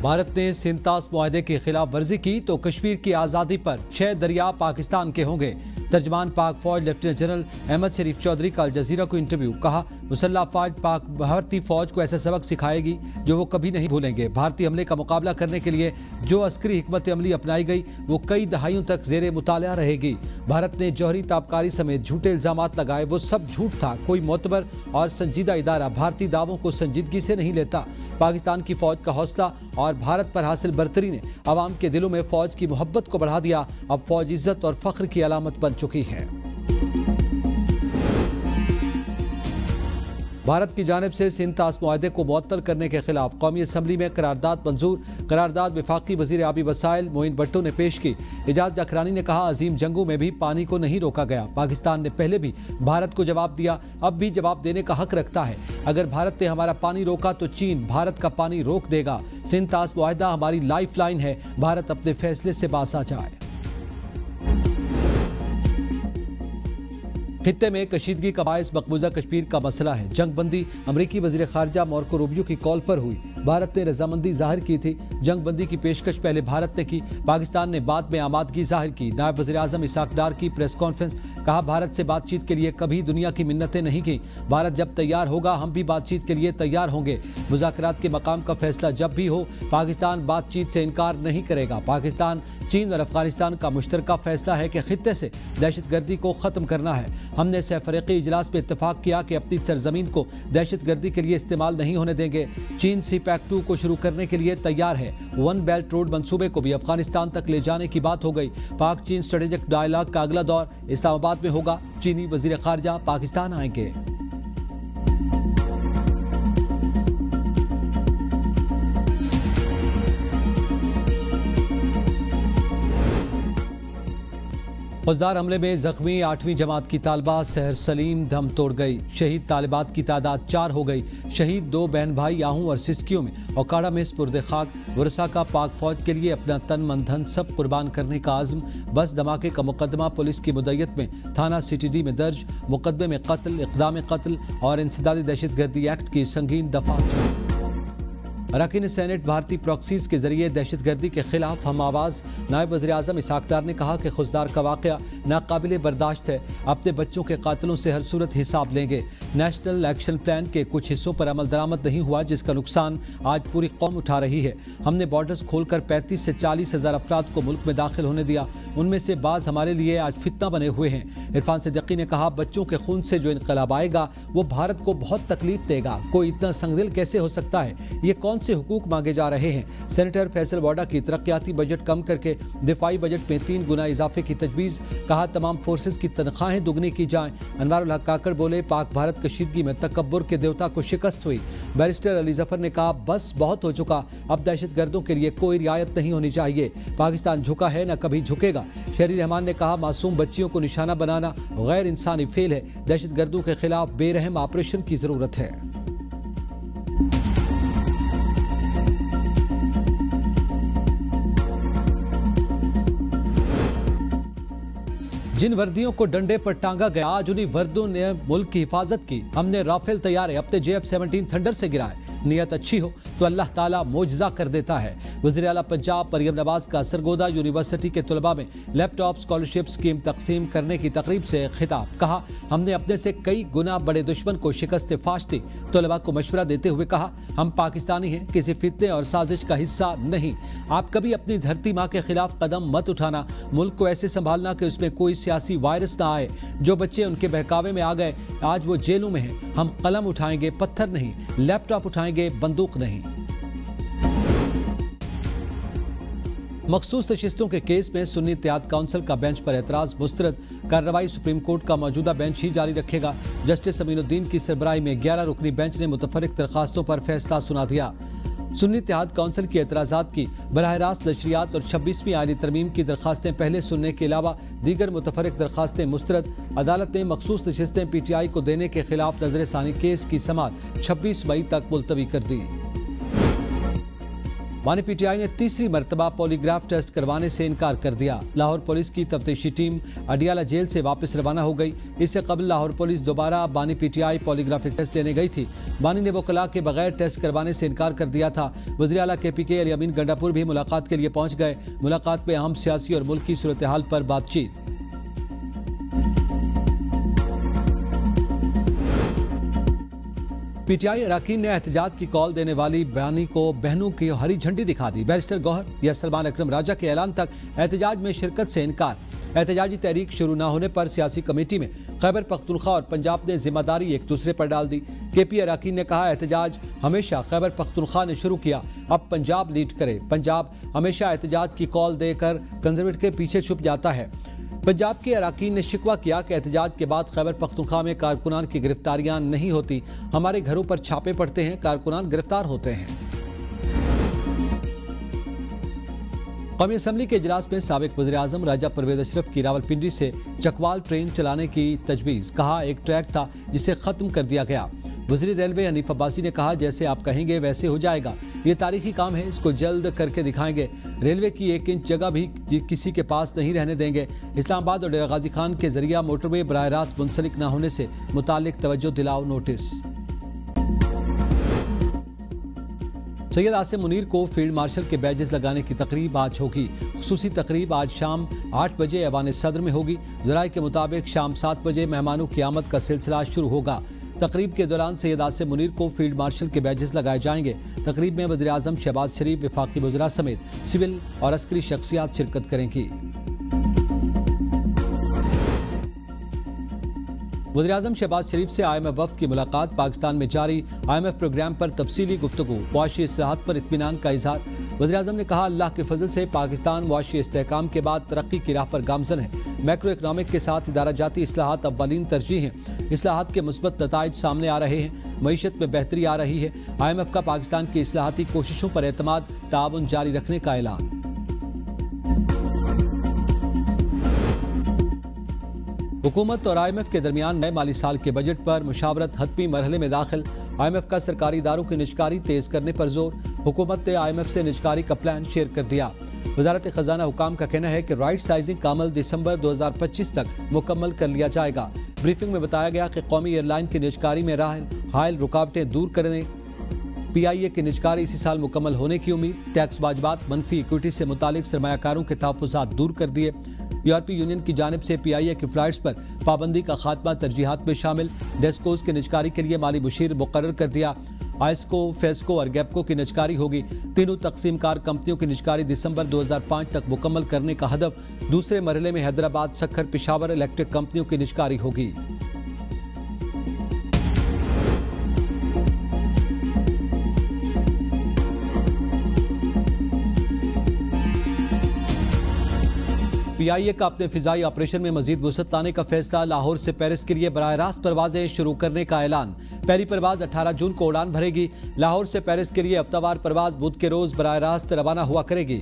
भारत ने सिंतास मुआहदे की खिलाफ वर्जी की तो कश्मीर की आज़ादी पर 6 दरिया पाकिस्तान के होंगे। तर्जमान पाक फौज लेफ्टिनेंट जनरल अहमद शरीफ चौधरी का अल जजीरा को इंटरव्यू। कहा, मुसल्लह फौज पाक भारतीय फौज को ऐसा सबक सिखाएगी जो वो कभी नहीं भूलेंगे। भारतीय हमले का मुकाबला करने के लिए जो अस्करी हिकमत अमली अपनाई गई वो कई दहाइयों तक जेरे मुताला रहेगी। भारत ने जौहरी ताबकारी समेत झूठे इल्जामात लगाए, वो सब झूठ था। कोई मोतबर और संजीदा इदारा भारतीय दावों को संजीदगी से नहीं लेता। पाकिस्तान की फौज का हौसला और भारत पर हासिल बरतरी ने अवाम के दिलों में फौज की मोहब्बत को बढ़ा दिया। अब फौज इज्जत और फख्र की अलामत बन चुकी है। भारत की जानिब से सिंतास मुआहदे को मुअत्तल करने के खिलाफ कौमी असम्बली में करारदाद मंजूर। करारदाद वफाकी वजीर आबी वसाइल मोइन भट्टो ने पेश की। एजाज जखरानी ने कहा, अजीम जंगों में भी पानी को नहीं रोका गया। पाकिस्तान ने पहले भी भारत को जवाब दिया, अब भी जवाब देने का हक रखता है। अगर भारत ने हमारा पानी रोका तो चीन भारत का पानी रोक देगा। सिंतास मुआहदा हमारी लाइफ लाइन है। भारत अपने फैसले से बाज आ जाए। खित्ते में कशीदगी का बायस मकबूजा कश्मीर का मसला है। जंगबंदी अमरीकी वजीर खारजा मार्को रूबियो की कॉल पर हुई। भारत ने रजामंदी जाहिर की थी। जंगबंदी की पेशकश पहले भारत ने की, पाकिस्तान ने बाद में आमादगी जाहिर की। नायब वजीर आजम इसाक डार की प्रेस कॉन्फ्रेंस। कहा, भारत से बातचीत के लिए कभी दुनिया की मिन्नतें नहीं की। भारत जब तैयार होगा हम भी बातचीत के लिए तैयार होंगे। मुज़ाकरात के मकाम का फैसला जब भी हो पाकिस्तान बातचीत से इनकार नहीं करेगा। पाकिस्तान, चीन और अफगानिस्तान का मुश्तरका फैसला है कि खित्ते से दहशतगर्दी को ख़त्म करना है। हमने सहफरीकी इजलास में इत्तेफाक किया कि अपनी सरजमीन को दहशतगर्दी के लिए इस्तेमाल नहीं होने देंगे। चीन CPAC-2 को शुरू करने के लिए तैयार है। वन बेल्ट रोड मंसूबे को भी अफगानिस्तान तक ले जाने की बात हो गई। पाक चीन स्ट्रेटेजिक डायलॉग का अगला दौर इस्लामाबाद में होगा। चीनी वजीर खारजा पाकिस्तान आएंगे। फौजदार हमले में जख्मी 8वीं जमात की तालिबा सहर सलीम दम तोड़ गई। शहीद तालिबात की तादाद 4 हो गई। शहीद 2 बहन भाई याहू और सिस्कियों में औकाड़ा में स्पुर्द खाक। वरसा का पाक फौज के लिए अपना तन मन धन सब कुर्बान करने का आज़म। बस धमाके का मुकदमा पुलिस की मुद्दत में थाना CTD में दर्ज। मुकदमे में कत्ल, इक़दाम कत्ल और इंसदादी दहशतगर्दी एक्ट की संगीन दफात। अरकान सेनेट भारतीय प्रॉक्सीज के जरिए दहशतगर्दी के खिलाफ हम आवाज़। नायब वज़ीर आज़म इसाक डार ने कहा कि खुजदार का वाक़या नाकाबिले बर्दाश्त है। अपने बच्चों के कातिलों से हर सूरत हिसाब लेंगे। नेशनल एक्शन प्लान के कुछ हिस्सों पर अमल दरामद नहीं हुआ, जिसका नुकसान आज पूरी कौम उठा रही है। हमने बॉर्डर्स खोलकर 35 से 40 हज़ार अफराद को मुल्क में दाखिल होने दिया। उनमें से बाज़ हमारे लिए आज फितना बने हुए हैं। इरफान सिद्दीकी ने कहा, बच्चों के खून से जो इनकलाब आएगा वो भारत को बहुत तकलीफ देगा। कोई इतना संगदिल कैसे हो सकता है? ये कौन से हुकूक मांगे जा रहे हैं? सेनेटर फैसल वाडा की तरक्याती बजट कम करके दिफाई बजट में 3 गुना इजाफे की तजवीज़। कहा, तमाम फोर्सेस की तनख्वाहें दुगनी की जाएं। अनवारुल हक काकड़ बोले, पाक भारत कशीदगी में तकब्बुर के देवता को शिकस्त हुई। बैरिस्टर अली जफर ने कहा, बस बहुत हो चुका, अब दहशतगर्दों के लिए कोई रियायत नहीं होनी चाहिए। पाकिस्तान झुका है न कभी झुकेगा। शहरी रहमान ने कहा, मासूम बच्चियों को निशाना बनाना गैर इंसानी फेल है। दहशतगर्दों के खिलाफ बेरहम ऑपरेशन की जरूरत है। जिन वर्दियों को डंडे पर टांगा गया, आज उन्हीं वर्दियों ने मुल्क की हिफाजत की। हमने राफेल तैयारे अपने JF-17 थंडर से गिराए। नियत अच्छी हो तो अल्लाह ताला मोजज़ा कर देता है। वज़ीर आला पंजाब मरियम नवाज का सरगोदा यूनिवर्सिटी के तलबा में लैपटॉप स्कॉलरशिप स्कीम तकसीम करने की तकरीब से खिताब। कहा, हमने अपने से कई गुना बड़े दुश्मन को शिकस्त फाश दी। तलबा को मशवरा देते हुए कहा, हम पाकिस्तानी हैं, किसी फितने और साजिश का हिस्सा नहीं। आप कभी अपनी धरती माँ के खिलाफ कदम मत उठाना। मुल्क को ऐसे संभालना कि उसमें कोई सियासी वायरस ना आए। जो बच्चे उनके बहकावे में आ गए आज वो जेलों में हैं। हम कलम उठाएंगे, पत्थर नहीं। लैपटॉप उठाएंगे, बंदूक नहीं। मखसूस नशिस्तों के केस में सुन्नी इत्तेहाद काउंसिल का बेंच पर एतराज मुस्तरद। कार्रवाई सुप्रीम कोर्ट का मौजूदा बेंच ही जारी रखेगा। जस्टिस अमीनुद्दीन की सरबराही में 11 रुकनी बेंच ने मुतफरिक दरखास्तों पर फैसला सुना दिया। सुन्नी इत्तेहाद काउंसिल की एतराज़ात की बराह रास्त नशरियात और 26वीं आईनी तरमीम की दरखास्तें पहले सुनने के अलावा दीगर मुतफरिक दरखास्तें मुस्तरद। अदालत ने मखसूस नशिस्तें PTI को देने के खिलाफ नजर सानी केस की समाअत 26 मई तक मुलतवी कर दी। बानी पीटीआई ने तीसरी मरतबा पॉलीग्राफ टेस्ट करवाने से इनकार कर दिया। लाहौर पुलिस की तफ्तीशी टीम अडियाला जेल से वापस रवाना हो गई। इससे कबल लाहौर पुलिस दोबारा बानी पीटीआई पॉलीग्राफिक टेस्ट लेने गई थी। बानी ने वकला के बगैर टेस्ट करवाने से इनकार कर दिया था। वज़ीर आला KPK अली अमीन गंडापुर भी मुलाकात के लिए पहुंच गए। मुलाकात में अहम सियासी और मुल्क की सूरत हाल पर बातचीत। पीटीआई अरकान ने एहतजाज की कॉल देने वाली बानी को बहनों की हरी झंडी दिखा दी। बैरिस्टर गौहर या सलमान अकरम राजा के ऐलान तक एहतजाज में शिरकत से इनकार। एहतजाजी तहरीक शुरू न होने पर सियासी कमेटी में खैबर पख्तूनख्वा और पंजाब ने जिम्मेदारी एक दूसरे पर डाल दी। KP अरकान ने कहा, एहतजाज हमेशा खैबर पख्तूनख्वा ने शुरू किया, अब पंजाब लीड करे। पंजाब हमेशा एहतजाज की कॉल देकर कंजर्वेटिव के पीछे छुप जाता है। पंजाब के अरकान ने शिकवा किया कि एहतजाज के बाद खैबर पख्तूनख्वा में कारकुनान की गिरफ्तारियां नहीं होती, हमारे घरों पर छापे पड़ते हैं, कारकुनान गिरफ्तार होते हैं। कौमी असम्बली के इजलास में साबिक वज़ीर-ए-आज़म राजा परवेज अशरफ की रावलपिंडी से चकवाल ट्रेन चलाने की तजवीज़। कहा, एक ट्रैक था जिसे खत्म कर दिया गया। वज़ीर रेलवे हनीफ अब्बासी ने कहा, जैसे आप कहेंगे वैसे हो जाएगा, ये तारीखी काम है, इसको जल्द करके दिखाएंगे। रेलवे की 1 इंच जगह भी किसी के पास नहीं रहने देंगे। इस्लामाबाद और डेरा गाजी खान के जरिया मोटरवे बराह रास्त मुंसलिक न होने से मुतालिक तवज्जो दिलाओ नोटिस। सैयद आसिम मुनीर को फील्ड मार्शल के बैजेस लगाने की तकरीब आज होगी। खुसूसी तकरीब आज शाम 8 बजे ऐवान सदर में होगी। ज़राए के मुताबिक शाम 7 बजे मेहमानों की आमद का सिलसिला शुरू होगा। तकरीब के दौरान सैयद आसिम मुनीर को फील्ड मार्शल के बैजेस लगाए जाएंगे। तकरीब में वज़ीर-ए-आज़म शहबाज शरीफ, वफाकी वज़रा समेत सिविल और अस्करी शख्सियात शिरकत करेंगी। वज़ीर-ए-आज़म शहबाज शरीफ से IMF वफ़द की मुलाकात। पाकिस्तान में जारी IMF प्रोग्राम पर तफसीली गुफ्तगू। मुआशी इस्लाहात पर इत्मीनान का इजहार। वज़ीर-ए-आज़म ने कहा, अल्लाह के फजल से पाकिस्तान मुआशी इस्तेहकाम के बाद तरक्की की राह पर गामजन है। मैक्रो इकनॉमिक के साथ इदारा जाती इस्लाहात अव्वलीन तरजीह हैं। इस्लाहात के मुस्बत नताइज सामने आ रहे हैं। मईशत में बेहतरी आ रही है। IMF का पाकिस्तान की इस्लाहाती कोशिशों पर एतमाद ताउन जारी रखने का ऐलान। हुकूमत और IMF के दरमियान नए माली साल के बजट पर मुशावरत हतमी मरहले में दाखिल। IMF का सरकारी इदारों की निजकारी तेज करने पर जोर। हुकूमत ने IMF से निजकारी का प्लान शेयर कर दिया। वजारत खजाना हुकाम का कहना है कि राइट साइजिंग का अमल दिसंबर 2025 तक मुकम्मल कर लिया जाएगा। ब्रीफिंग में बताया गया कि कौमी एयरलाइन की निजकारी में हायल रुकावटें दूर करने PIA की निजकारी इसी साल मुकम्मल होने की उम्मीद। टैक्स वाजबात, मनफी इक्विटी से मुतालिक सरमायाकारों के तहफ़्फ़ुज़ात दूर कर दिए। यूरोपीय यूनियन की जानिब से PIA की फ्लाइट्स पर पाबंदी का खात्मा तरजीहात में शामिल। डेस्कोज के निजकारी के लिए माली मुशीर मुकर्रर कर दिया। आइस्को, फेस्को और गैपको की निजकारी होगी। तीनों तकसीमकार कंपनियों की निजकारी दिसंबर 2005 तक मुकम्मल करने का हदफ। दूसरे मरहले में हैदराबाद, सक्खर, पिशावर इलेक्ट्रिक कंपनियों की निजकारी होगी। PIA का अपने फिजाई ऑपरेशन में मजीद वुसअत लाने का फैसला। लाहौर से पेरिस के लिए बराह रास्त परवाजें शुरू करने का ऐलान। पहली परवाज 18 जून को उड़ान भरेगी। लाहौर से पेरिस के लिए हफ्तावार परवाज बुध के रोज बराह रास्त रवाना हुआ करेगी।